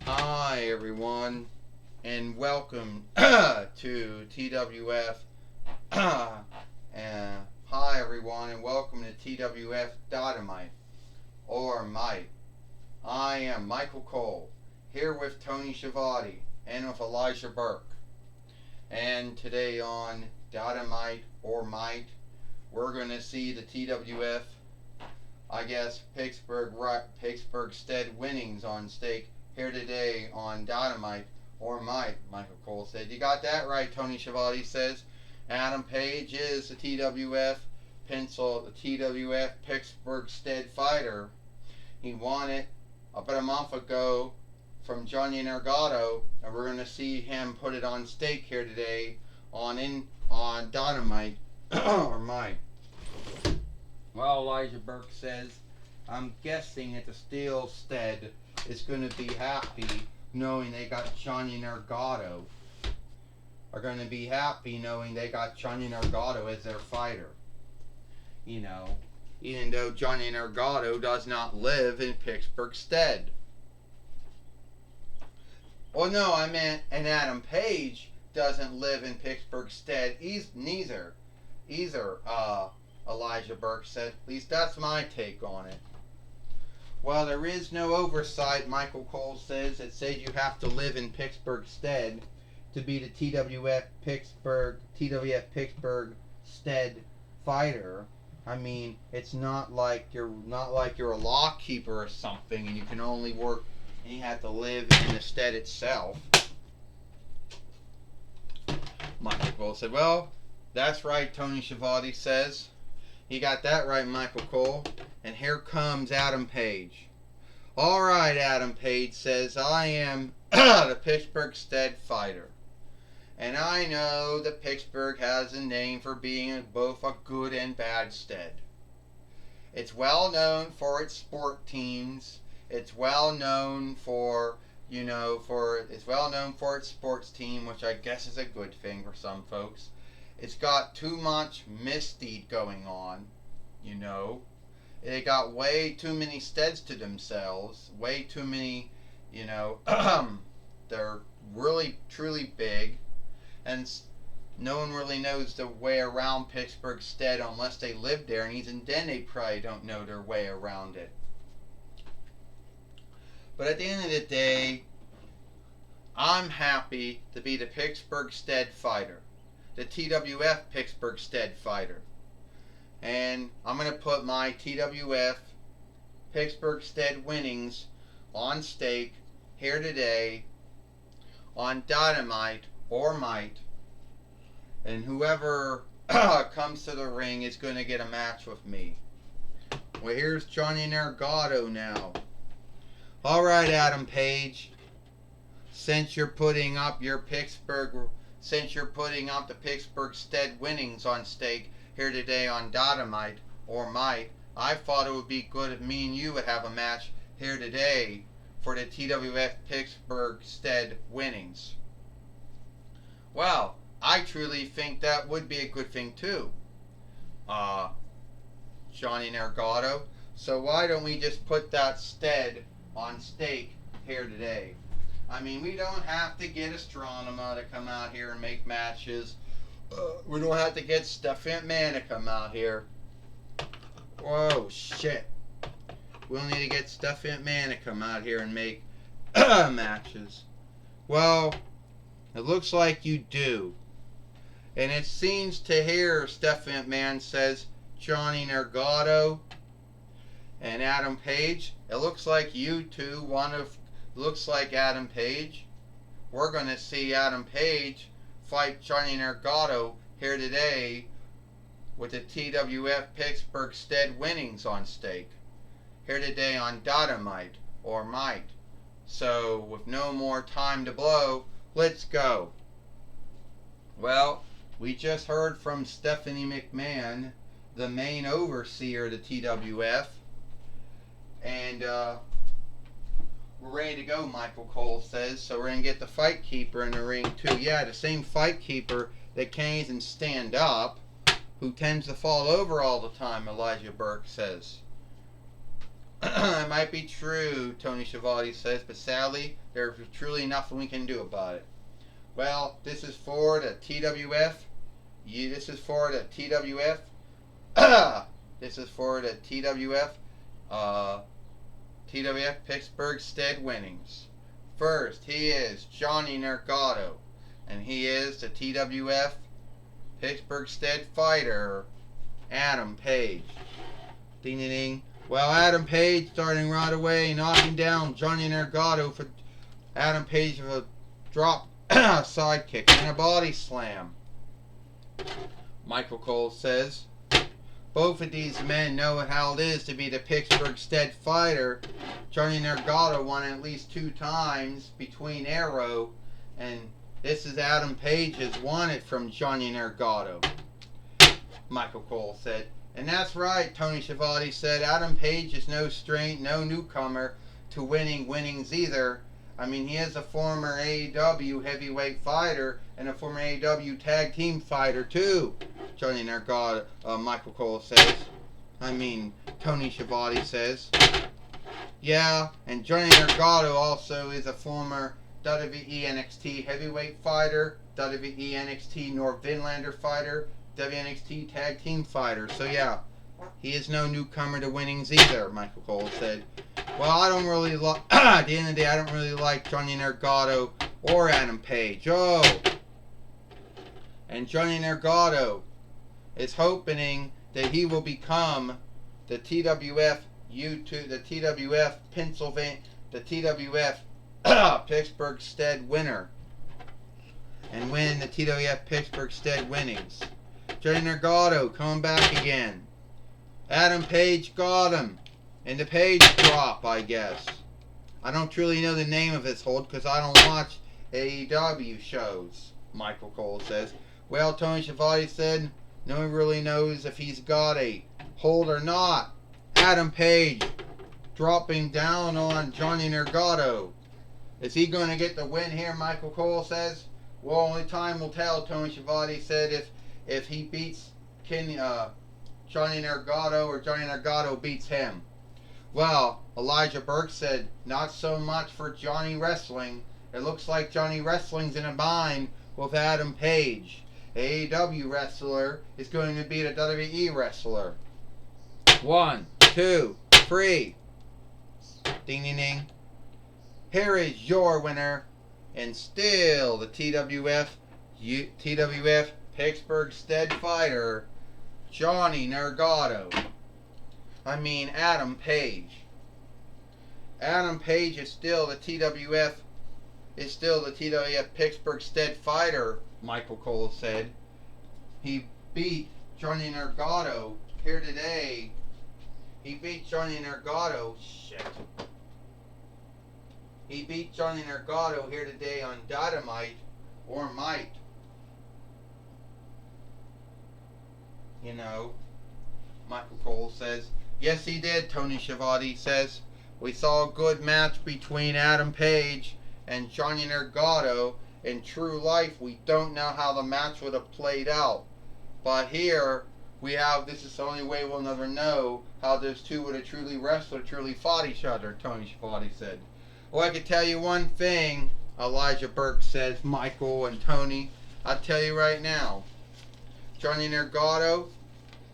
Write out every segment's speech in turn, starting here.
Hi everyone, and welcome to TWF. Hi everyone, and welcome to TWF Dynamite or Might. I am Michael Cole, here with Tony Schiavone and with Elijah Burke. And today on Dynamite or Might, we're going to see the TWF, Pittsburgh Stead winnings on stake here today on Dynamite or Might, Michael Cole said. You got that right, Tony Schiavone says. Adam Page is the TWF Pittsburgh Stead fighter. He won it about a month ago from Johnny Nergato, and we're going to see him put it on stake here today on Dynamite or Might. Well, Elijah Burke says, I'm guessing that the Steel Stead is going to be happy knowing they got Johnny Nergato. Are going to be happy knowing they got Johnny Nergato as their fighter. You know, even though Johnny Nergato does not live in Pittsburgh Stead. Well, no, I meant, and Adam Page doesn't live in Pittsburgh Stead neither. Elijah Burke said. At least that's my take on it. Well, there is no oversight, Michael Cole says. It says you have to live in Pittsburgh Stead to be the TWF Pittsburgh Stead fighter. I mean, it's not like you're a lock keeper or something, and you can only work and you have to live in the stead itself. Michael Cole said, well, that's right, Tony Schiavone says. You got that right, Michael Cole. And here comes Adam Page. All right, Adam Page says, I am the Pittsburgh Stead fighter. And I know that Pittsburgh has a name for being both a good and bad stead. It's well known for its sport teams. It's well known for its sports team, which I guess is a good thing for some folks. It's got too much misdeed going on, you know. They got way too many steads to themselves, way too many, they're really, truly big, and no one really knows the way around Pittsburgh Stead unless they live there, and even then they probably don't know their way around it. But at the end of the day, I'm happy to be the Pittsburgh Stead fighter. The TWF Pittsburgh Stead fighter. And I'm going to put my TWF Pittsburgh Stead winnings on stake here today on Dynamite or Might. And whoever comes to the ring is going to get a match with me. Well, here's Johnny Nergato now. All right, Adam Page. Since you're putting up the Pittsburgh Stead winnings on stake here today on Dynamite or Might, I thought it would be good if me and you would have a match here today for the TWF Pittsburgh Stead winnings. Well, I truly think that would be a good thing too, Johnny Nergato. So why don't we just put that stead on stake here today? I mean, we don't have to get Astronomer to come out here and make matches. We don't have to get Stuffant Man to come out here. Whoa, shit. We'll need to get Stuffant Man to come out here and make matches. Well, it looks like you do. And it seems to hear Stuffant Man says Johnny Nergato and Adam Page. It looks like you two looks like Adam Page. We're going to see Adam Page fight Johnny Nergato here today with the TWF Pittsburgh Stead winnings on stake. Here today on Dynamite or Might. So, with no more time to blow, let's go. Well, we just heard from Stephanie McMahon, the main overseer of the TWF. And, we're ready to go, Michael Cole says. So we're going to get the fight keeper in the ring too. Yeah, the same fight keeper that can't even stand up, who tends to fall over all the time, Elijah Burke says. That might be true, Tony Schiavone says, but sadly, there's truly nothing we can do about it. Well, this is for the TWF. This is for the TWF. This is for the TWF. TWF Pittsburgh Stead winnings. First, he is Johnny Nergato, and he is the TWF Pittsburgh Stead fighter, Adam Page. Ding ding ding. Well, Adam Page starting right away, knocking down Johnny Nergato for Adam Page with a drop sidekick and a body slam. Michael Cole says, both of these men know how it is to be the Pittsburgh Stead fighter. Johnny Nergato won at least 2 times between Arrow, and this is Adam Page has won it from Johnny Nergato. Michael Cole said. And that's right, Tony Schiavone said. Adam Page is no newcomer to winnings either. I mean, he is a former AEW heavyweight fighter and a former AEW tag team fighter too. Johnny Nergato, Michael Cole says. I mean, Tony Schiavone says. Yeah, and Johnny Nergato also is a former WWE NXT heavyweight fighter, WWE NXT North Vinlander fighter, WNXT tag team fighter. So yeah, he is no newcomer to winnings either, Michael Cole said. Well, I don't really like, at the end of the day, I don't really like Johnny Nergato or Adam Page. Oh! And Johnny Nergato is hoping that he will become the TWF Pennsylvania, the TWF Pittsburgh Stead winner. And win the TWF Pittsburgh Stead winnings. Johnny Nergato coming back again. Adam Page got him. And the Page drop, I guess. I don't truly know the name of this hold because I don't watch AEW shows, Michael Cole says. Well, Tony Schiavone said no one really knows if he's got a hold or not. Adam Page dropping down on Johnny Nergato. Is he going to get the win here, Michael Cole says? Well, only time will tell, Tony Schiavone said, if he beats Johnny Nergato or Johnny Nergato beats him. Well, Elijah Burke said, not so much for Johnny Wrestling. It looks like Johnny Wrestling's in a bind with Adam Page. AEW wrestler is going to beat a WWE wrestler. 1, 2, 3. Ding ding ding. Here is your winner, and still the TWF Pittsburgh Stead fighter, Johnny Nergato. I mean Adam Page. Adam Page is still the TWF Pittsburgh Stead fighter, Michael Cole said. He beat Johnny Nergato here today. He beat Johnny Nergato. He beat Johnny Nergato here today on Dynamite or Might. You know, Michael Cole says. Yes, he did, Tony Schiavone says. We saw a good match between Adam Page and Johnny Nergato. In true life, we don't know how the match would have played out. But here, this is the only way we'll never know how those two would have truly wrestled or truly fought each other, Tony Schiavone said. Well, I can tell you one thing, Elijah Burke says, Michael and Tony. I'll tell you right now. Johnny Nergato,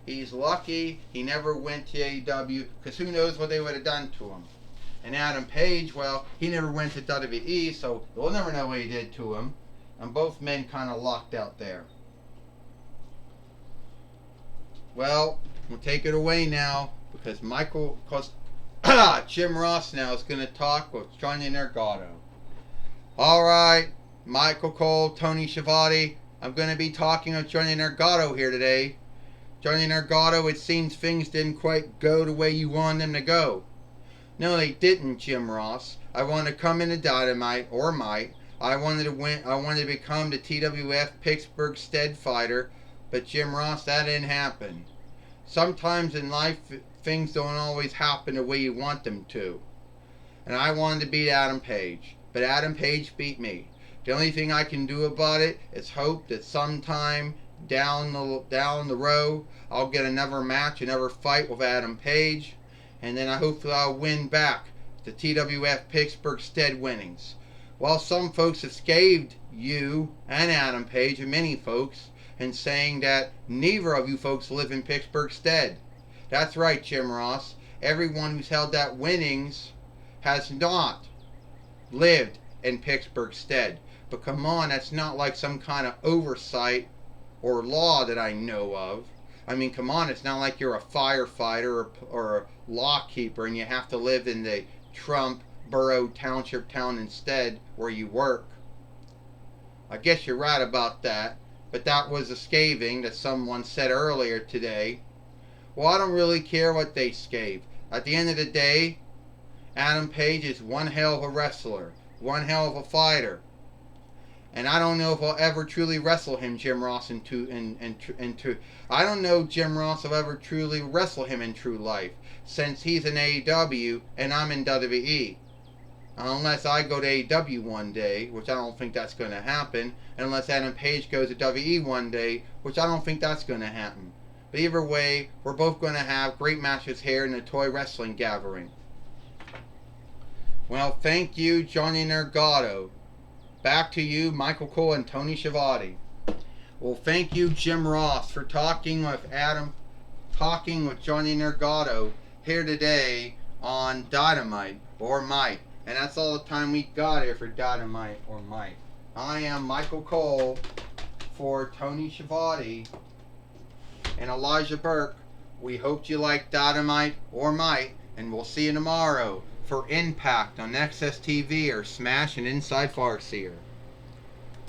he's lucky he never went to AEW, because who knows what they would have done to him. And Adam Page, well, he never went to WWE, so we'll never know what he did to him. And both men kind of locked out there. Well, we'll take it away now, because Jim Ross now is going to talk with Johnny Nergato. Alright, Michael Cole, Tony Schiavone, I'm going to be talking with Johnny Nergato here today. Johnny Nergato, it seems things didn't quite go the way you wanted them to go. No, they didn't, Jim Ross. I wanted to come into Dynamite or Might. I wanted to win. I wanted to become the TWF Pittsburgh Stead fighter, but Jim Ross, that didn't happen. Sometimes in life, things don't always happen the way you want them to. And I wanted to beat Adam Page, but Adam Page beat me. The only thing I can do about it is hope that sometime down the road, I'll get another match, another fight with Adam Page. and then hopefully I'll win back the TWF Pittsburgh Stead winnings. Well, some folks have scathed you and Adam Page and many folks in saying that neither of you folks live in Pittsburgh Stead. That's right, Jim Ross. Everyone who's held that winnings has not lived in Pittsburgh Stead. But come on, that's not like some kind of oversight or law that I know of. I mean, come on, it's not like you're a firefighter or a law keeper and you have to live in the Trump Borough Township town instead where you work. I guess you're right about that, but that was a scathing that someone said earlier today. Well, I don't really care what they scathe. At the end of the day, Adam Page is one hell of a wrestler, one hell of a fighter. And I don't know if I'll ever truly wrestle him, Jim Ross, I don't know Jim Ross will ever truly wrestle him in true life, since he's in AEW and I'm in WWE. Unless I go to AEW one day, which I don't think that's going to happen, and unless Adam Page goes to WWE one day, which I don't think that's going to happen. But either way, we're both going to have great matches here in the Toy Wrestling Gathering. Well, thank you, Johnny Nergato. Back to you, Michael Cole and Tony Schiavone. Well, thank you, Jim Ross, for talking with Johnny Nergato here today on Dynamite or Mike. And that's all the time we got here for Dynamite or Mike. I am Michael Cole for Tony Schiavone and Elijah Burke. We hope you like Dynamite or Mike, and we'll see you tomorrow for Impact on XS TV or Smash and Inside Farseer.